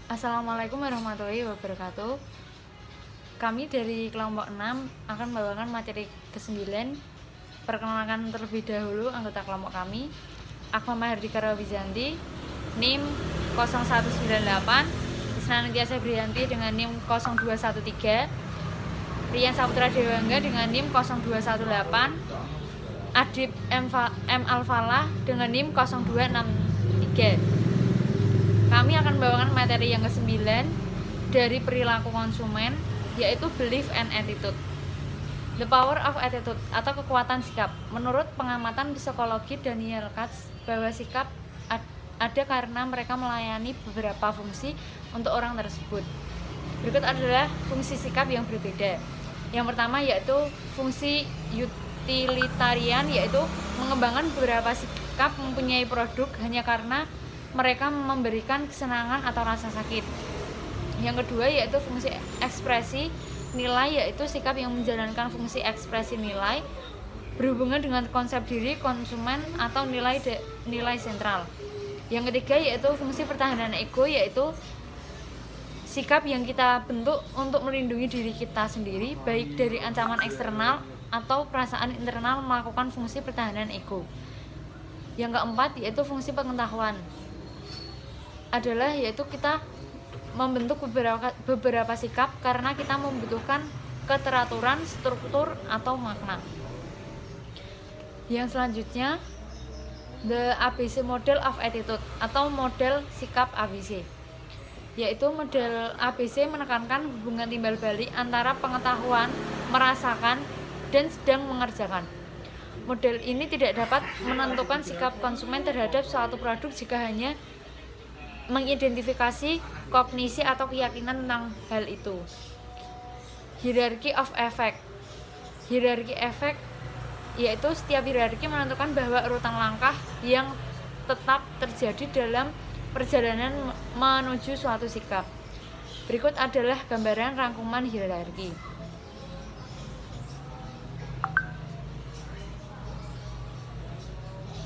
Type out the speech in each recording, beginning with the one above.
Assalamualaikum warahmatullahi wabarakatuh. Kami dari kelompok 6 akan membawakan materi ke-9. Perkenalkan terlebih dahulu anggota kelompok kami. Akma Mahardika Rawizanti, NIM 0198, Isnantia Febrianti dengan NIM 0213, Rian Saputra Dewangga dengan NIM 0218, Adib M. Alfalah dengan NIM 0263. Kami akan membawakan materi yang ke-9 dari perilaku konsumen, yaitu belief and attitude. The power of attitude atau kekuatan sikap. Menurut pengamatan psikologi Daniel Katz, bahwa sikap ada karena mereka melayani beberapa fungsi untuk orang tersebut. Berikut adalah fungsi sikap yang berbeda. Yang pertama yaitu fungsi utilitarian, yaitu mengembangkan beberapa sikap mempunyai produk hanya karena mereka memberikan kesenangan atau rasa sakit. Yang kedua yaitu fungsi ekspresi nilai, yaitu sikap yang menjalankan fungsi ekspresi nilai berhubungan dengan konsep diri konsumen atau nilai sentral. Yang ketiga yaitu fungsi pertahanan ego, yaitu sikap yang kita bentuk untuk melindungi diri kita sendiri baik dari ancaman eksternal atau perasaan internal melakukan fungsi pertahanan ego. Yang keempat yaitu fungsi pengetahuan, adalah yaitu kita membentuk beberapa sikap karena kita membutuhkan keteraturan, struktur, atau makna. Yang selanjutnya, the ABC model of attitude atau model sikap ABC, yaitu model ABC menekankan hubungan timbal balik antara pengetahuan, merasakan, dan sedang mengerjakan. Model ini tidak dapat menentukan sikap konsumen terhadap suatu produk jika hanya mengidentifikasi kognisi atau keyakinan tentang hal itu. Hierarchy of effect. Hierarchy effect yaitu setiap hierarki menentukan bahwa urutan langkah yang tetap terjadi dalam perjalanan menuju suatu sikap. Berikut adalah gambaran rangkuman hierarki.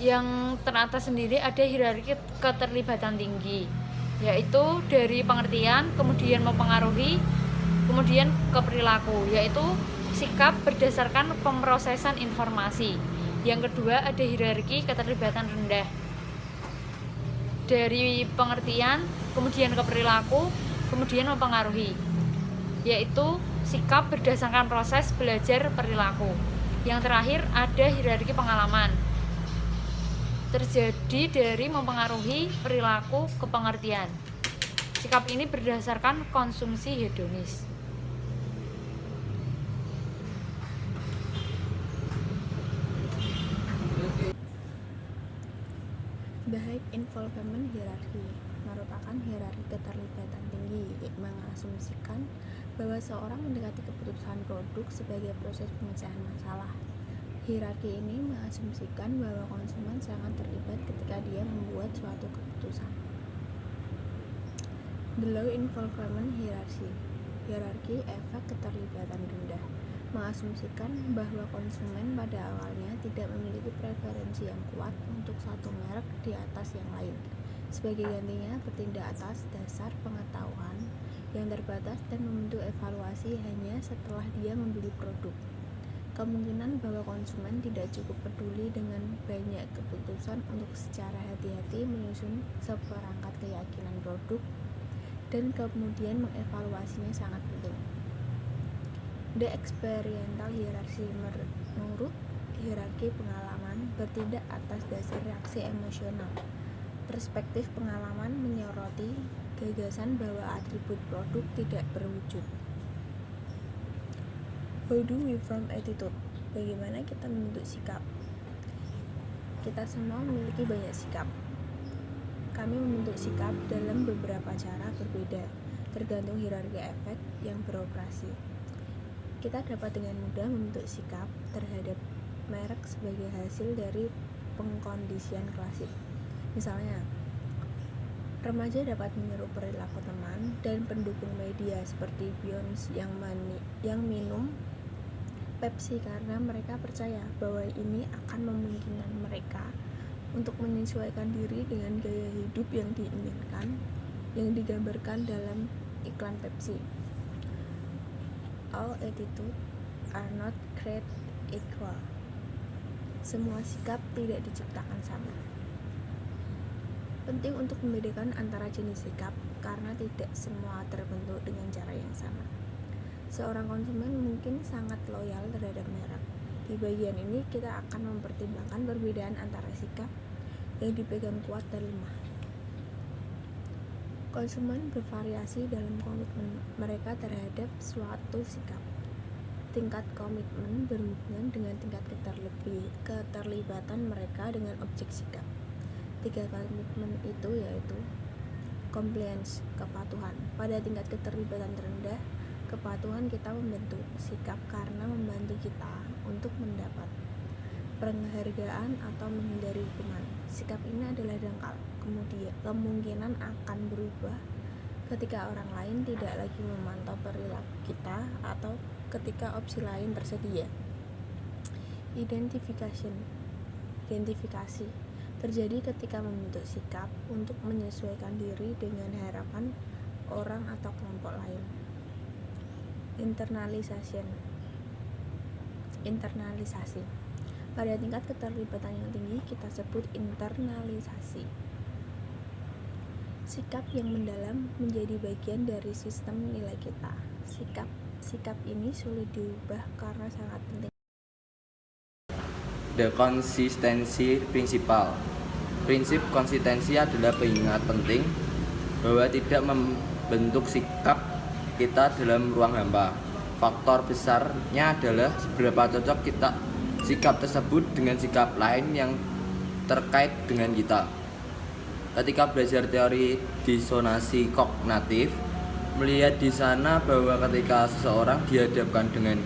Yang teratas sendiri ada hierarki keterlibatan tinggi, yaitu dari pengertian, kemudian mempengaruhi, kemudian ke perilaku, yaitu sikap berdasarkan pemrosesan informasi. Yang kedua ada hierarki keterlibatan rendah, dari pengertian, kemudian ke perilaku, kemudian mempengaruhi, yaitu sikap berdasarkan proses belajar perilaku. Yang terakhir ada hierarki pengalaman, terjadi dari mempengaruhi perilaku ke pengertian. Sikap ini berdasarkan konsumsi hedonis. The High Involvement Hierarchy merupakan hierarki keterlibatan tinggi yang mengasumsikan bahwa seorang mendekati keputusan produk sebagai proses pemecahan masalah. Hierarki ini mengasumsikan bahwa konsumen sangat terlibat ketika dia membuat suatu keputusan. The Low Involvement Hierarchy efek keterlibatan rendah mengasumsikan bahwa konsumen pada awalnya tidak memiliki preferensi yang kuat untuk satu merek di atas yang lain. Sebagai gantinya bertindak atas dasar pengetahuan yang terbatas dan membentuk evaluasi hanya setelah dia membeli produk. Kemungkinan bahwa konsumen tidak cukup peduli dengan banyak keputusan untuk secara hati-hati menyusun seperangkat keyakinan produk dan kemudian mengevaluasinya sangat penting. The Experiential Hierarchy menurut hierarki pengalaman bertindak atas dasar reaksi emosional. Perspektif pengalaman menyoroti gagasan bahwa atribut produk tidak berwujud. How do we form attitude? Bagaimana kita membentuk sikap? Kita semua memiliki banyak sikap. Kami membentuk sikap dalam beberapa cara berbeda, tergantung hierarki efek yang beroperasi. Kita dapat dengan mudah membentuk sikap terhadap merek sebagai hasil dari pengkondisian klasik. Misalnya, remaja dapat meniru perilaku teman dan pendukung media seperti Beyoncé yang minum Pepsi karena mereka percaya bahwa ini akan memungkinkan mereka untuk menyesuaikan diri dengan gaya hidup yang diinginkan yang digambarkan dalam iklan Pepsi. All attitudes are not created equal. Semua sikap tidak diciptakan sama. Penting untuk membedakan antara jenis sikap karena tidak semua terbentuk dengan cara yang sama. Seorang konsumen mungkin sangat loyal terhadap merek. Di bagian ini kita akan mempertimbangkan perbedaan antara sikap yang dipegang kuat dan lemah. Konsumen bervariasi dalam komitmen mereka terhadap suatu sikap. Tingkat komitmen berhubungan dengan tingkat keterlibatan mereka dengan objek sikap. 3 komitmen itu yaitu compliance, kepatuhan. Pada tingkat keterlibatan terendah, kepatuhan kita membentuk sikap karena membantu kita untuk mendapat penghargaan atau menghindari hukuman. Sikap ini adalah dangkal, kemudian kemungkinan akan berubah ketika orang lain tidak lagi memantau perilaku kita atau ketika opsi lain tersedia. Identifikasi terjadi ketika membentuk sikap untuk menyesuaikan diri dengan harapan orang atau kelompok lain. Internalisasi. Pada tingkat keterlibatan yang tinggi kita sebut internalisasi. Sikap yang mendalam menjadi bagian dari sistem nilai kita. Sikap ini sulit diubah karena sangat penting. The consistency principle. Prinsip konsistensi adalah pengingat penting bahwa tidak membentuk sikap kita dalam ruang hampa. Faktor besarnya adalah seberapa cocok kita sikap tersebut dengan sikap lain yang terkait dengan kita. Ketika belajar teori disonansi kognitif, melihat di sana bahwa ketika seseorang dihadapkan dengan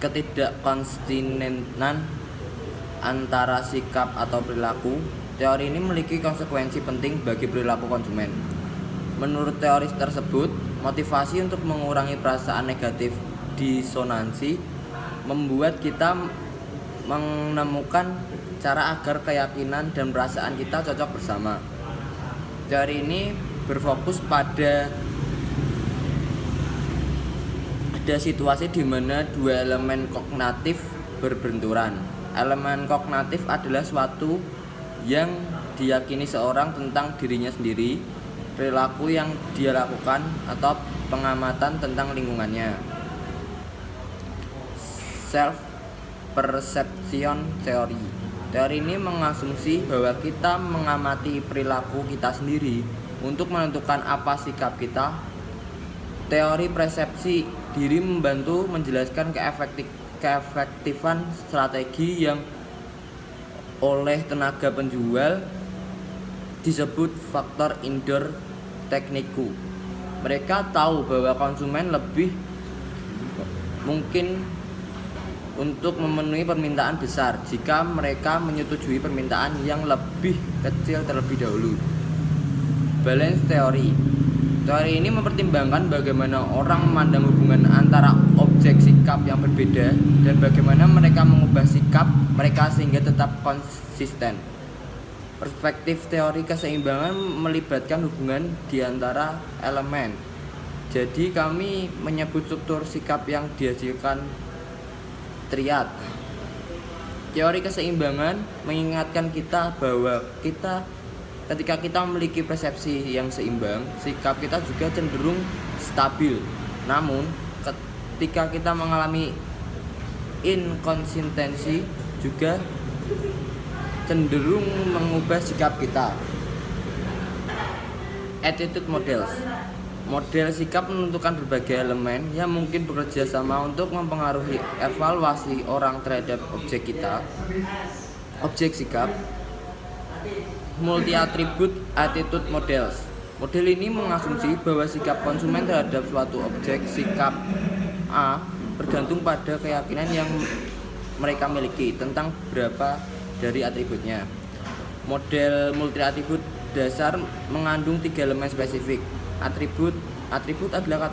ketidakkonsistenan antara sikap atau perilaku, teori ini memiliki konsekuensi penting bagi perilaku konsumen. Menurut teori tersebut, motivasi untuk mengurangi perasaan negatif disonansi membuat kita menemukan cara agar keyakinan dan perasaan kita cocok bersama. Teori ini berfokus pada situasi di mana 2 elemen kognitif berbenturan. Elemen kognitif adalah suatu yang diyakini seorang tentang dirinya sendiri, perilaku yang dia lakukan, atau pengamatan tentang lingkungannya. Self-perception theory. Teori ini mengasumsi bahwa kita mengamati perilaku kita sendiri untuk menentukan apa sikap kita. Teori persepsi diri membantu menjelaskan keefektifan strategi yang oleh tenaga penjual disebut faktor indoor tekniku. Mereka tahu bahwa konsumen lebih mungkin untuk memenuhi permintaan besar jika mereka menyetujui permintaan yang lebih kecil terlebih dahulu. Balance theory. Teori ini mempertimbangkan bagaimana orang memandang hubungan antara objek sikap yang berbeda dan bagaimana mereka mengubah sikap mereka sehingga tetap konsisten. Perspektif teori keseimbangan melibatkan hubungan di antara elemen. Jadi kami menyebut struktur sikap yang dihasilkan triad. Teori keseimbangan mengingatkan kita bahwa ketika kita memiliki persepsi yang seimbang, sikap kita juga cenderung stabil. Namun, ketika kita mengalami inkonsistensi juga cenderung mengubah sikap kita. Attitude models. Model sikap menentukan berbagai elemen yang mungkin bekerja sama untuk mempengaruhi evaluasi orang terhadap objek sikap. Multi-attribute attitude models. Model ini mengasumsi bahwa sikap konsumen terhadap suatu objek sikap A bergantung pada keyakinan yang mereka miliki tentang beberapa dari atributnya. Model multi-attribute dasar mengandung 3 elemen spesifik. Atribut adalah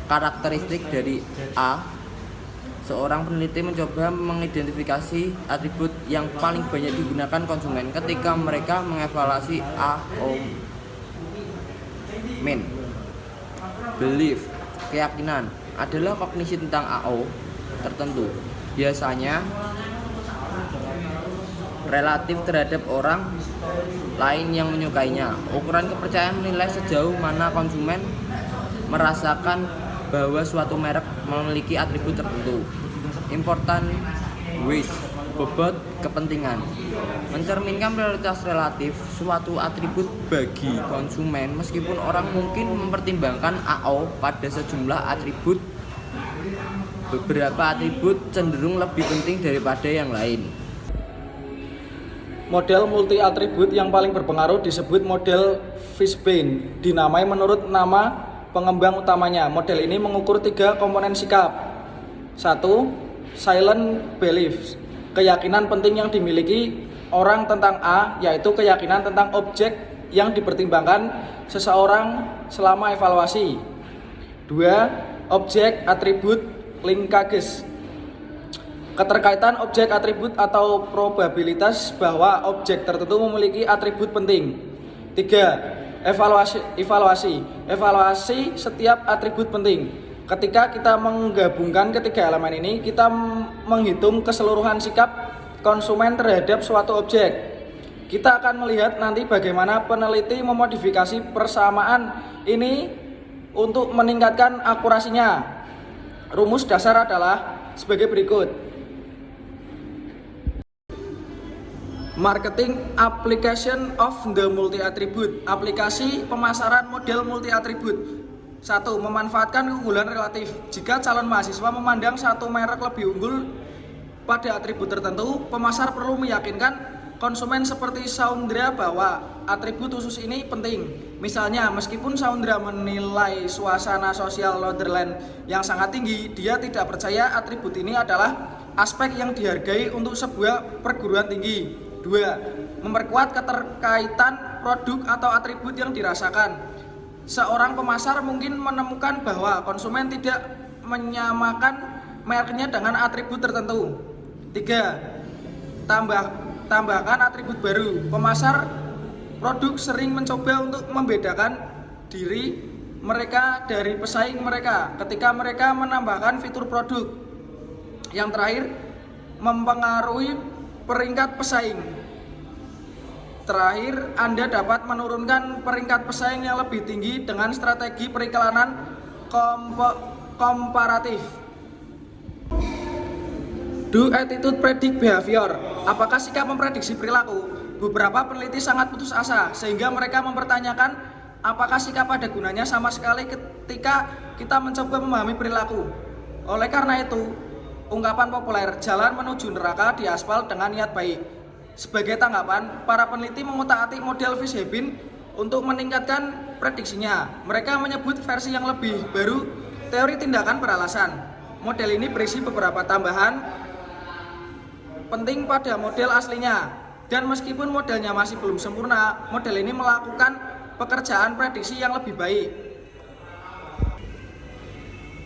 karakteristik dari A. Seorang peneliti mencoba mengidentifikasi atribut yang paling banyak digunakan konsumen ketika mereka mengevaluasi Min. Belief, keyakinan, adalah kognisi tentang AO tertentu. Biasanya relatif terhadap orang lain yang menyukainya. Ukuran kepercayaan menilai sejauh mana konsumen merasakan bahwa suatu merek memiliki atribut tertentu. Important weight, bobot kepentingan, mencerminkan prioritas relatif suatu atribut bagi konsumen meskipun orang mungkin mempertimbangkan AO pada sejumlah atribut. Beberapa atribut cenderung lebih penting daripada yang lain. Model multi atribut yang paling berpengaruh disebut model Fishbane, dinamai menurut nama pengembang utamanya. Model ini mengukur 3 komponen sikap. 1. Silent beliefs, keyakinan penting yang dimiliki orang tentang A, yaitu keyakinan tentang objek yang dipertimbangkan seseorang selama evaluasi. 2. Objek atribut linkages, keterkaitan objek atribut atau probabilitas bahwa objek tertentu memiliki atribut penting. 3. Evaluasi setiap atribut penting. Ketika kita menggabungkan ketiga elemen ini, kita menghitung keseluruhan sikap konsumen terhadap suatu objek. Kita akan melihat nanti bagaimana peneliti memodifikasi persamaan ini untuk meningkatkan akurasinya. Rumus dasar adalah sebagai berikut. Marketing application of the multi-attribute, aplikasi pemasaran model multi-atribut. 1. Memanfaatkan keunggulan relatif. Jika calon mahasiswa memandang satu merek lebih unggul pada atribut tertentu, pemasar perlu meyakinkan konsumen seperti Soundra bahwa atribut khusus ini penting. Misalnya, meskipun Soundra menilai suasana sosial Netherlands yang sangat tinggi, dia tidak percaya atribut ini adalah aspek yang dihargai untuk sebuah perguruan tinggi. 2. Memperkuat keterkaitan produk atau atribut yang dirasakan. Seorang pemasar mungkin menemukan bahwa konsumen tidak menyamakan mereknya dengan atribut tertentu. 3. Tambahkan atribut baru. Pemasar produk sering mencoba untuk membedakan diri mereka dari pesaing mereka ketika mereka menambahkan fitur produk. Yang terakhir, mempengaruhi peringkat pesaing. Terakhir, Anda dapat menurunkan peringkat pesaing yang lebih tinggi dengan strategi periklanan komparatif. Do attitude predict behavior? Apakah sikap memprediksi perilaku? Beberapa peneliti sangat putus asa sehingga mereka mempertanyakan apakah sikap ada gunanya sama sekali ketika kita mencoba memahami perilaku. Oleh karena itu, ungkapan populer jalan menuju neraka diaspal dengan niat baik. Sebagai tanggapan, para peneliti mengutak-atik model Fishbane untuk meningkatkan prediksinya. Mereka menyebut versi yang lebih baru teori tindakan beralasan. Model ini berisi beberapa tambahan penting pada model aslinya. Dan meskipun modelnya masih belum sempurna, model ini melakukan pekerjaan prediksi yang lebih baik.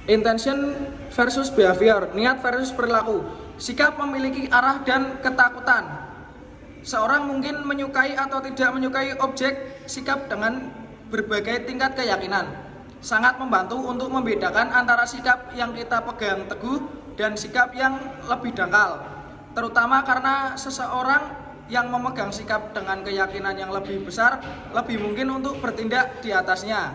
Intention versus behavior, niat versus perilaku. Sikap memiliki arah dan ketakutan. Seorang mungkin menyukai atau tidak menyukai objek sikap dengan berbagai tingkat keyakinan. Sangat membantu untuk membedakan antara sikap yang kita pegang teguh dan sikap yang lebih dangkal. Terutama karena seseorang yang memegang sikap dengan keyakinan yang lebih besar lebih mungkin untuk bertindak di atasnya.